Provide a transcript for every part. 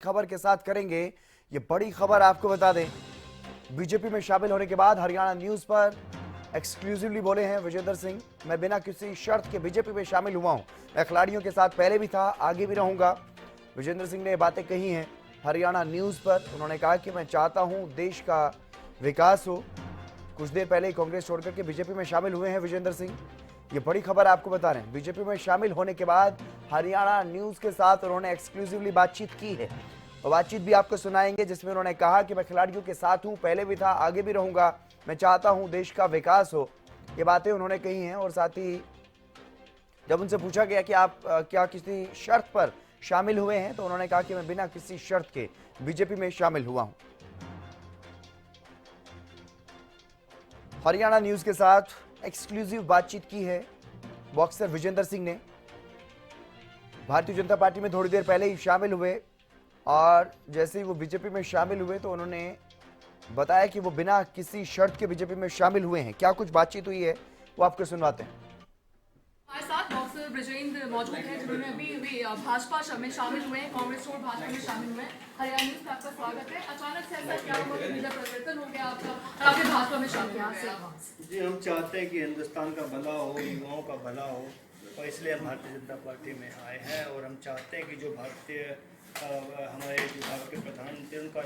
खबर के साथ करेंगे। ये बड़ी खबर आपको बता दें, बीजेपी में शामिल होने के बाद हरियाणा न्यूज पर एक्सक्लूसिवली बोले हैं विजेंद्र सिंह, मैं बिना किसी शर्त के बीजेपी में शामिल हुआ हूं। मैं खिलाड़ियों के साथ पहले भी था, आगे भी रहूंगा। विजेंद्र सिंह ने ये बातें कही हैं हरियाणा न्यूज पर। उन्होंने कहा कि मैं चाहता हूं देश का विकास हो। कुछ देर पहले ही कांग्रेस छोड़कर के बीजेपी में शामिल हुए हैं विजेंद्र सिंह। ये बड़ी खबर आपको बता रहे हैं, बीजेपी में शामिल होने के बाद हरियाणा न्यूज के साथ उन्होंने एक्सक्लूसिवली बातचीत की है। और बातचीत भी आपको सुनाएंगे जिसमें उन्होंने कहा कि मैं खिलाड़ियों के साथ हूं, पहले भी था, आगे भी रहूंगा। मैं चाहता हूं देश का विकास हो। ये बातें उन्होंने कही हैं। और साथ ही जब उनसे पूछा गया कि आप क्या किसी शर्त पर शामिल हुए हैं, तो उन्होंने कहा कि मैं बिना किसी शर्त के बीजेपी में शामिल हुआ हूं। हरियाणा न्यूज के साथ एक्सक्लूसिव बातचीत की है बॉक्सर विजेंद्र सिंह ने। भारतीय जनता पार्टी में थोड़ी देर पहले ही शामिल हुए और जैसे ही वो बीजेपी में शामिल हुए तो उन्होंने बताया कि वो बिना किसी शर्त के बीजेपी में शामिल हुए हैं। क्या कुछ बातचीत हुई है वो आपको सुनवाते हैं। हमारे साथ बॉक्सर ब्रिजेंद्र मौजूद हैं जिन्होंने अभी भाजपा में शामिल हुए हैं, कांग्रेस छोड़ भाजपा में शामिल हुए हैं। हरियाणा न्यूज में आपका स्वागत है। अचानक से ऐसा क्या हुआ कि मीडिया परिवर्तन हो गया आपका और आपके भाजपा में शामिल हैं? जी, हम चाहते हैं कि हिंदुस्तान का भला हो, युवाओं का भला हो, और इसलिए हम भारतीय जनता पार्टी में आए हैं। और हम चाहते हैं कि जो हमारे जो भारत के प्रधानमंत्री उनका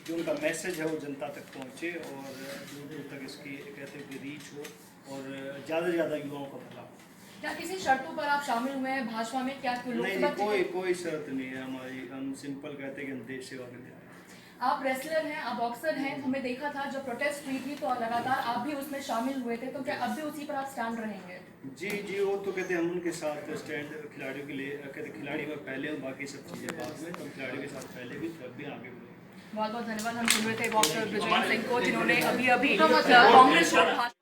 जो उनका मैसेज है वो जनता तक पहुँचे और दूर दूर तक इसकी कहते हैं कि रीच हो और ज़्यादा से ज़्यादा युवाओं का भला हो। क्या किसी शर्तों पर आप शामिल हुए हैं भाजपा में? क्या नहीं, कोई शर्त नहीं है हमारी। हम सिंपल कहते हैं कि हम देश सेवा के लिए आए हैं। आप रेसलर हैं, आप बॉक्सर हैं, हमने देखा था जब प्रोटेस्ट हुई थी तो लगातार आप भी उसमें शामिल हुए थे, तो क्या अब भी उसी पर आप स्टैंड रहेंगे? जी, वो तो कहते हैं हम उनके साथ स्टैंड खिलाड़ियों के लिए कहते खिलाड़ी में पहले हूँ, बाकी सब चीज़ें बाद में। तो हम खिलाड़ियों के साथ पहले भी तब भी आगे भी। बहुत बहुत धन्यवाद। हम सुन रहे थे बॉक्सर ब्रिजेंद्र सिंह को जिन्होंने अभी कांग्रेस